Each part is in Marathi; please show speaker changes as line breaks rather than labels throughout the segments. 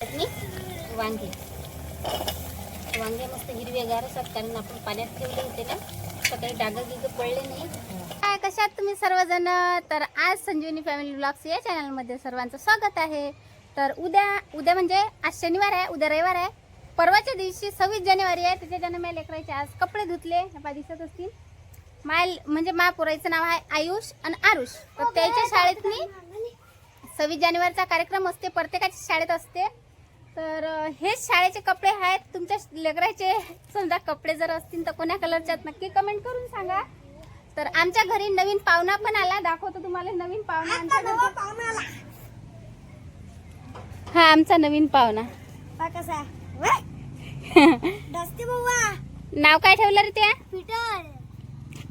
चटणी वांगे वांगे मस्त हिरवेगार असतात, कारण आपण पाण्यात ठेवले होते ना, सकाळी डाग गिग पडले नाही. काय कशात तुम्ही सर्वजण? तर आज संजीवनी फॅमिली ब्लॉग्स या चॅनलमध्ये सर्वांचं स्वागत आहे. तर उद्या म्हणजे आज शनिवार आहे, उद्या रविवार आहे. परवाच्या दिवशी 26 जानेवारी आहे. त्याच्यानं मी लेकरायचे आज कपडे धुतले, दिसत असतील. म्हणजे पोराचं नाव आहे आयुष आणि आरुष. तर त्याच्या शाळेत मी 26 जानेवारीचा कार्यक्रम असते, प्रत्येकाच्या शाळेत असते. तर हे शाळेचे कपडे आहेत. तुमच्या लेकराचे समजा कपडे जर असतील तर कोण्या कलरचे आहेत नक्की कमेंट करून सांगा. तर आमच्या घरी नवीन पाहुणा पण आला, दाखवतो तुम्हाला नवीन पाहुणा. हा आमचा नवीन पाहुणा. नाव काय ठेवलं रे त्या?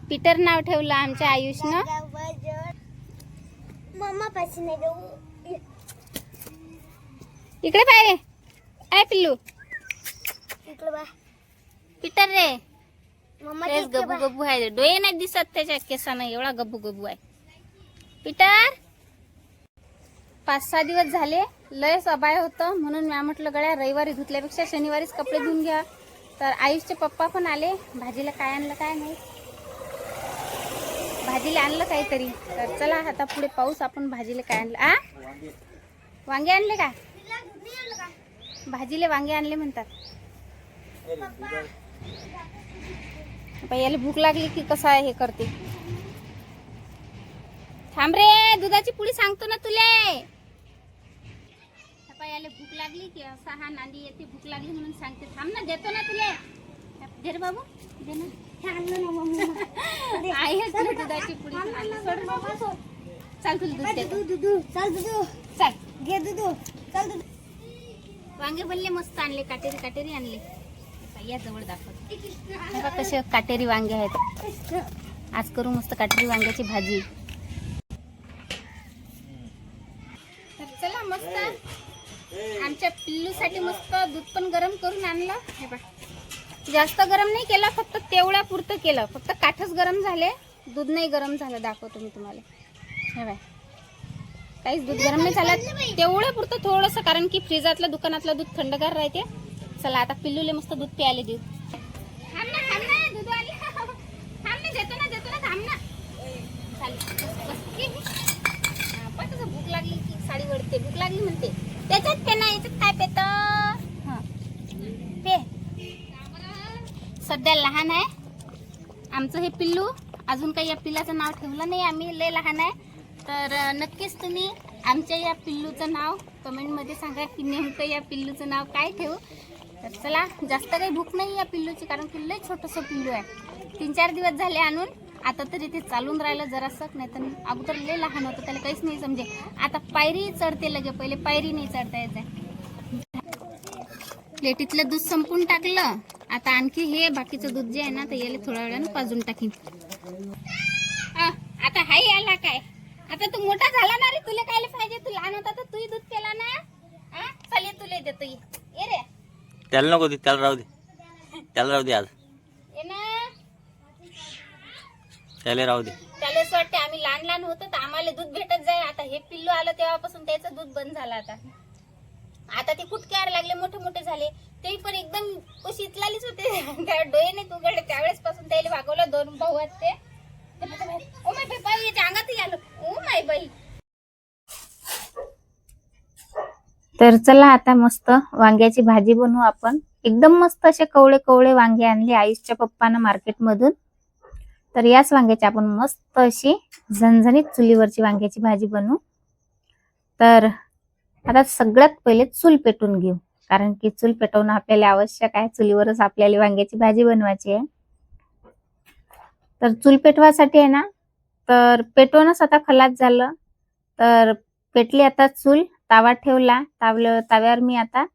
पीटर नाव ठेवलं आमच्या आयुषनं. इकडे पाय रे, काय पिल्लू? पीटर रे, गब्बू गब्बू आहे. डोळे नाही दिसत त्याच्या केसानं, एवढा गब्बू गब्बू आहे पीटर. 5-6 दिवस झाले लयच अबाय होतं, म्हणून मी म्हटलं गड्या रविवारी धुतल्यापेक्षा शनिवारीच कपडे धुवून घ्या. तर आयुषचे पप्पा पण आले. भाजीला काय आणलं काय नाही, भाजीला आणलं काहीतरी. तर चला आता पुढे पाऊस, आपण भाजीला काय आणलं. वांगे आणले का? भाजीले वांगे आणले म्हणतात. याला भूक लागली की कसा हे करते. थांब रे, दुधाची पुडी सांगतो ना तुले. याला भूक लागली की असा हा नांदी येते, भूक लागली म्हणून सांगते. थांब ना, देतो ना तुले. दे रे बाबू, दे ना. आहे तुला दुधाची पुडी. चाल तुला दूध, चाल घे दूध. चल दूध. वांगे बनले मस्त, आणले काटेरी आणले. या जवळ दाखवतो कसे काटेरी वांगे आहेत. आज करू मस्त काटेरी वांग्याची भाजी. तर चला मस्त आमच्या पिल्लूसाठी मस्त दूध पण गरम करून आणलं. हे बघ, जास्त गरम नाही केलं, फक्त तेवढ्या पुरतं केलं. फक्त काठच गरम झाले, दूध नाही गरम झालं. दाखवतो मी तुम्हाला. हे बघ, काहीच दूध गरम नाही झालं, तेवढं पुरतं थोडंसं, कारण की फ्रीजातलं दुकानातलं दूध थंडगार राहते. चला आता पिल्लूले मस्त दूध प्यायले देऊ. दूध आले. देतो ना थांब ना. भूक लागली की साडी वळते, भूक लागली म्हणते. त्याच्यात पे ना, याच्यात काय पेत पे. सध्या लहान आहे आमचं हे पिल्लू. अजून काही या पिल्लाचं नाव ठेवलं नाही आम्ही, लय लहान आहे. तर नक्कीच तुम्ही आमच्या या पिल्लूचं नाव कमेंटमध्ये सांगा की नेमकं या पिल्लूचं नाव काय ठेवू. तर चला, जास्त काही भूक नाही या पिल्लूची, कारण की लय छोटंसं पिल्लू आहे. 3-4 दिवस झाले आणून. आता तरी ते चालून राहिलं जरासं, नाही तर अगोदर लय लहान होतं, त्याला काहीच नाही समजे. आता पायरी चढते लगे, पहिले पायरी नाही चढता येत. प्लेटीतलं दूध संपून टाकलं. आता आणखी हे बाकीचं दूध जे आहे ना, तर याला थोड्या वेळानं पाजून टाकीन. आता हाय आला काय? आता तू मोठा झाला ना रे, तुला काय पाहिजे? तू लहान होता तर तूही दूध पेला ना. चल तुला देतो. ये रे.
त्याला नको दे, त्याला राहू दे आज.
ये ना,
त्याला राहू दे.
त्याला असं वाटते आम्ही लहान होतो तर आम्हाला दूध भेटत जाईल. आता हे पिल्लू आलं तेव्हापासून त्याचं दूध बंद झालं. आता ते कुटक्यार लागले, मोठे झाले. ते पण एकदम शीतलालीच होते. त्या डोळे नाही उघडले त्यावेळेस पासून त्याला भागवलं. 2 भाऊ आहेत ते. ओ माय बाई, याच्या अंगातही आलं. ओ माय बाई. तर चला आता मस्त वांग्याची भाजी बनवू आपण. एकदम मस्त असे कवळे वांगे आणले आयुषच्या पप्पानं मार्केटमधून. तर याच वांग्याची आपण मस्त अशी झणझणीत चुलीवरची वांग्याची भाजी बनवू. तर आता सगळ्यात पहिले चूल पेटून घेऊ, कारण की चूल पेटवणं आपल्याला आवश्यक आहे. चुलीवरच आपल्याला वांग्याची भाजी बनवायची आहे. तर चूल पेटवासाठी आहे ना, तर पेटवणच आता खलास झालं. तर पेटली आता चूल. तावा ठेवला. ताव्यावर मी आता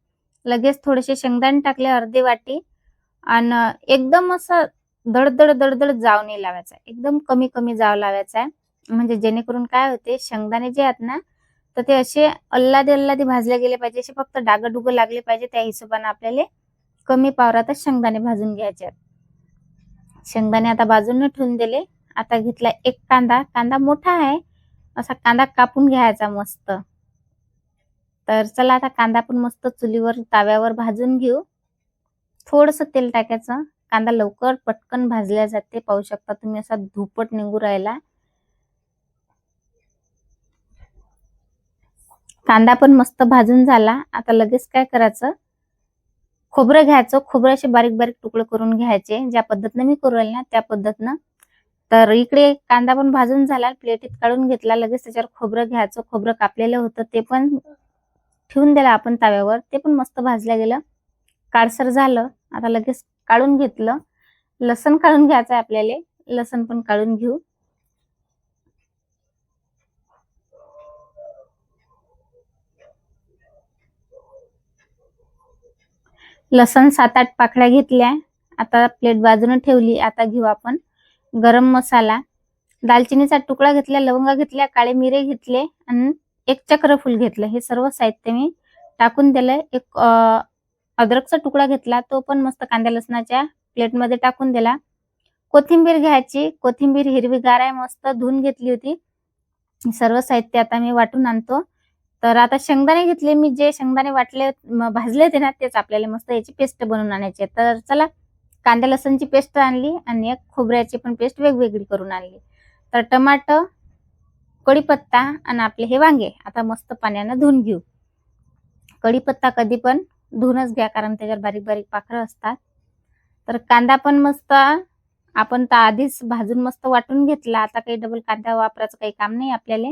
लगेच थोडेसे शेंगदाणे टाकले, अर्धी वाटी. आणि एकदम असं दडदड जाव नाही लावायचा, एकदम कमी जाव लावायचा आहे. म्हणजे जेणेकरून काय होते, शेंगदाणे जे आहेत ना, तर ते असे अल्लादी भाजले गेले पाहिजे. असे फक्त डागडुग लागले पाहिजे. त्या हिशोबाने आपल्याला कमी पावरातच शेंगदाणे भाजून घ्यायचे. शेंगदाणे आता बाजूने ठेवून दिले. आता घेतला एक कांदा. कांदा मोठा आहे, असा कांदा कापून घ्यायचा मस्त. तर चला आता कांदा पण मस्त चुलीवर ताव्यावर भाजून घेऊ. थोडस तेल टाकायचं. कांदा लवकर पटकन भाजल्या जाते. पाहू शकता तुम्ही असा धुपट निघू राहिला. कांदा पण मस्त भाजून झाला. आता लगेच काय करायचं, खोबरं घ्यायचं. खोबरं असे बारीक बारीक तुकडे करून घ्यायचे. ज्या पद्धतीने मी करू राहिले ना त्या पद्धतीनं. तर इकडे कांदा पण भाजून झाला, प्लेटीत काढून घेतला. लगेच त्याच्यावर खोबरं घ्यायचं. खोबरं कापलेलं होतं ते पण ठेवून दिलं आपण ताव्यावर. ते पण मस्त भाजलं गेलं, काळसर झालं. आता लगेच काढून घेतलं. लसण काढून घ्यायचं आपल्याला. लसण पण काढून घेऊ. लसण 7-8 पाकळ्या घेतल्या. आता प्लेट बाजूने ठेवली. आता घेऊ आपण गरम मसाला. दालचिनीचा तुकडा घेतला, लवंगा घेतल्या, काळे मिरे घेतले आणि एक चक्रफूल घेतलं. हे सर्व साहित्य मी टाकून दिलंय. एक अद्रकचा तुकडा घेतला, तो पण मस्त कांद्या लसणाच्या प्लेटमध्ये टाकून दिला. कोथिंबीर घ्यायची. कोथिंबीर हिरवीगार आहे, मस्त धुवून घेतली होती. सर्व साहित्य आता मी वाटून आणतो. तर आता शेंगदाणे घेतले मी. जे शेंगदाणे वाटले भाजले होते ना तेच आपल्याला मस्त याची पेस्ट बनवून आणायची. तर चला, कांदा लसणची पेस्ट आणली आणि एक खोबऱ्याची पण पेस्ट वेगवेगळी करून आणली. तर टमाटर, कढीपत्ता आणि आपले हे वांगे आता मस्त पाण्याने धुवून घेऊ. कढीपत्ता कधी पण धुवूनच घ्या, कारण त्याच्यावर बारीक बारीक पाखरं असतात. तर कांदा पण मस्त आपण तर आधीच भाजून मस्त वाटून घेतला. आता काही डबल कांदा वापरायचं काही काम नाही आपल्याला.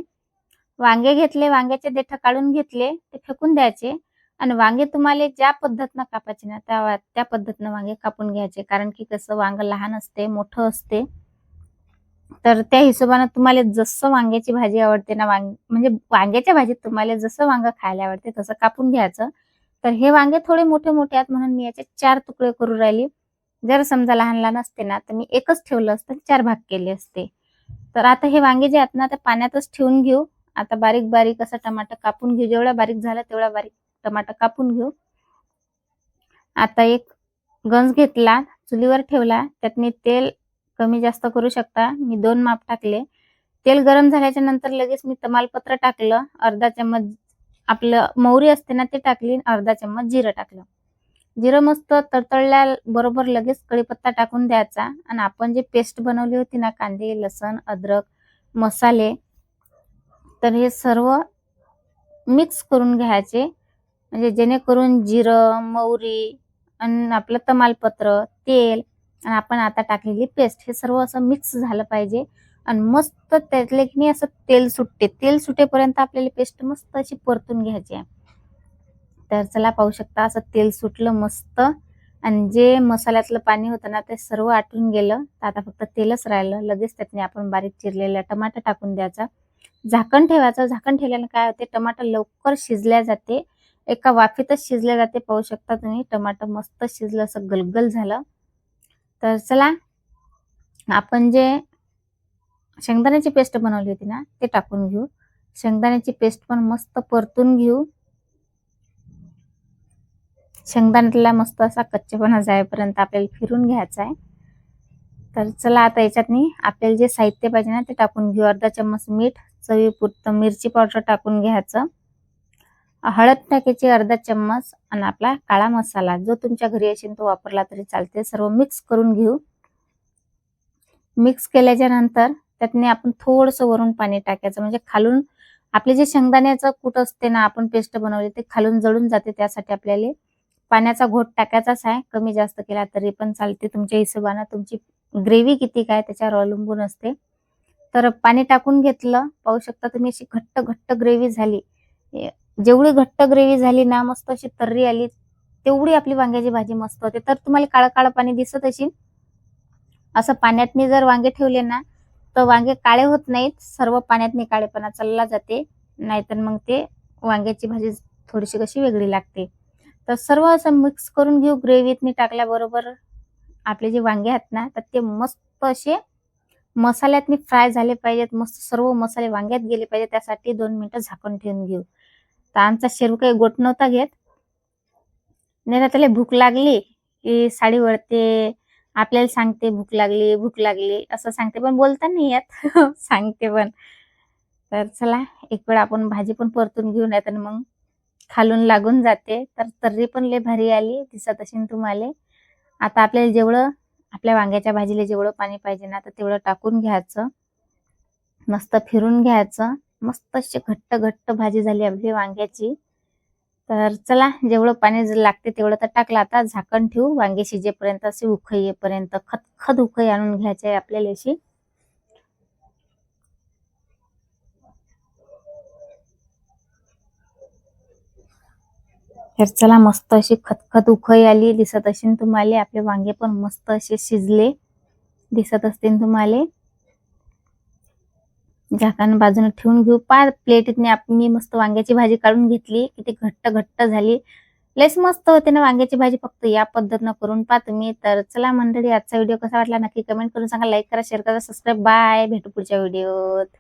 वांगे घेतले, वांग्याचे देठ काढून घेतले, ते फेकून द्यायचे. आणि वांगे तुम्हाला ज्या पद्धतीनं कापायचे ना त्या पद्धतीनं वांगे कापून घ्यायचे. कारण की कसं, वांग लहान असते, मोठं असते. तर त्या हिशोबाने तुम्हाला जसं वांग्याची भाजी आवडते ना, म्हणजे वांग्याच्या भाजीत तुम्हाला जसं वांग खायला आवडते तसं कापून घ्यायचं. तर हे वांगे थोडे मोठे मोठे आहेत म्हणून मी याचे 4 तुकडे करून राहिली. जर समजा लहान लहान असते ना तर मी एकच ठेवलं असतं, 4 भाग केले असते. तर आता हे वांगे जे आहेत ना ते पाण्यातच ठेवून घेऊ. आता बारीक बारीक असं टमाटर कापून घेऊ. जेवढा बारीक झाला तेवढा बारीक टमाटर कापून घेऊ. आता एक गंज घेतला, चुलीवर ठेवला. त्यात मी तेल कमी जास्त करू शकता. मी 2 माप टाकले. तेल गरम झाल्याच्या नंतर लगेच मी तमालपत्र टाकलं. अर्धा चम्मच आपलं मोहरी असते ना ते टाकली. अर्धा चम्मच जिरं टाकलं. जिरं मस्त तडतडल्या बरोबर लगेच कढीपत्ता टाकून द्यायचा. आणि आपण जे पेस्ट बनवली होती ना, कांदे, लसण, अद्रक, मसाले, तर हे सर्व मिक्स करून घ्यायचे. म्हणजे जेणेकरून जिरं, मोहरी आणि आपलं तमालपत्र, तेल आणि आपण आता टाकलेली पेस्ट हे सर्व असं मिक्स झालं पाहिजे. आणि मस्त त्यातले की नाही असं तेल सुटते. तेल सुटेपर्यंत आपल्याला पेस्ट मस्त अशी परतून घ्यायची आहे. तर चला, पाहू शकता असं तेल सुटलं मस्त. आणि जे मसाल्यातलं पाणी होतं ना ते सर्व आटून गेलं. तर आता फक्त तेलच राहिलं. लगेच त्यातने आपण बारीक चिरलेला टमाटर टाकून द्यायचा. झाकण ठेवायचं. झाकण ठेवल्याने काय होते, टमाटर लवकर शिजल्या जाते. एका वाफेतच शिजल्या जाते. पाहू शकता तुम्ही, टमाटर मस्त शिजलं, असं गलगल झालं. तर चला, आपण जे शेंगदाण्याची पेस्ट बनवली होती ना ते टाकून घेऊ. शेंगदाण्याची पेस्ट पण मस्त परतून घेऊ. शेंगदाण्याला मस्त असा कच्चेपणा जाईपर्यंत आपल्याला फिरून घ्यायचा आहे. तर चला, आता याच्यात आपल्याला जे साहित्य पाहिजे ना ते टाकून घेऊ. अर्धा चम्मच मीठ, चवीपुरतं मिरची पावडर टाकून घ्यायचं. हळद टाकायची अर्धा चम्मच. आणि आपला काळा मसाला जो तुमच्या घरी असेल तो वापरला तरी चालते. सर्व मिक्स करून घेऊ. मिक्स केल्याच्या नंतर त्यातने आपण थोडंसं वरून पाणी टाकायचं. म्हणजे खालून आपले जे शेंगदाण्याचं कूट असते ना, आपण पेस्ट बनवली ते खालून जळून जाते. त्यासाठी आपल्याला पाण्याचा घोट टाकायचाच आहे. कमी जास्त केला तरी पण चालते. तुमच्या हिशोबाने तुमची ग्रेव्ही किती काय त्याच्यावर अवलंबून असते. तर पाणी टाकून घेतलं. पाहू शकता तुम्ही अशी घट्ट घट्ट ग्रेव्ही झाली. जेवढी घट्ट ग्रेव्ही झाली ना, मस्त अशी तर्री आली, तेवढी आपली वांग्याची भाजी मस्त होते. तर तुम्हाला काळं काळं पाणी दिसत असेल. असं पाण्यातनी जर वांगे ठेवले ना तर वांगे काळे होत नाहीत. सर्व पाण्यातनी काळेपणा चालला जाते. नाहीतर मग ते वांग्याची भाजी थोडीशी कशी वेगळी लागते. तर सर्व असं मिक्स करून घेऊ. ग्रेव्हीतनी टाकल्याबरोबर आपले जे वांगे आहेत ना तर ते मस्त असे मसाल्यातनी फ्राय झाले पाहिजेत. मस्त सर्व मसाले वांग्यात गेले पाहिजे. त्यासाठी 2 मिनिटं झाकण ठेवून घेऊ. तर आमचा शेरू काही गोट नव्हता घेत. नाही, त्याला भूक लागली की साडी वळते, आपल्याला सांगते भूक लागली भूक लागली असं सांगते, पण बोलता नाही येत. सांगते पण. तर चला, एक वेळ आपण भाजी पण परतून घेऊ, नाही तर मग खालून लागून जाते. तर तर्री पण लय भारी आली दिसत असेल तुम्हाला. आता आपल्याला जेवढं आपल्या वांग्याच्या भाजीला जेवढं पाणी पाहिजे ना, तर तेवढं टाकून घ्यायचं. मस्त फिरून घ्यायचं. मस्त अशी घट्ट घट्ट भाजी झाली आपली वांग्याची. तर चला, जेवढं पाणी लागते तेवढं तर टाकलं. आता झाकण ठेवू वांगे शिजेपर्यंत, अशी उकळी येईपर्यंत. खदखद उकळी आणून घ्यायची आहे आपल्याला अशी. तर चला, मस्त अशी खतखत उकळी आली दिसत असेल तुम्हाला. आपले वांगे पण मस्त असे शिजले दिसत असतील तुम्हाला. झाकण बाजूने ठेवून घेऊ. प्लेटीतने मी मस्त वांग्याची भाजी काढून घेतली. किती घट्ट घट्ट झाली. लयच मस्त होते ना वांग्याची भाजी. फक्त या पद्धतीनं करून पहा तुम्ही. तर चला मंडळी, आजचा व्हिडिओ कसा वाटला नक्की कमेंट करून सांगा. लाईक करा, शेअर करा, सबस्क्राईब. बाय, भेटू पुढच्या व्हिडिओत.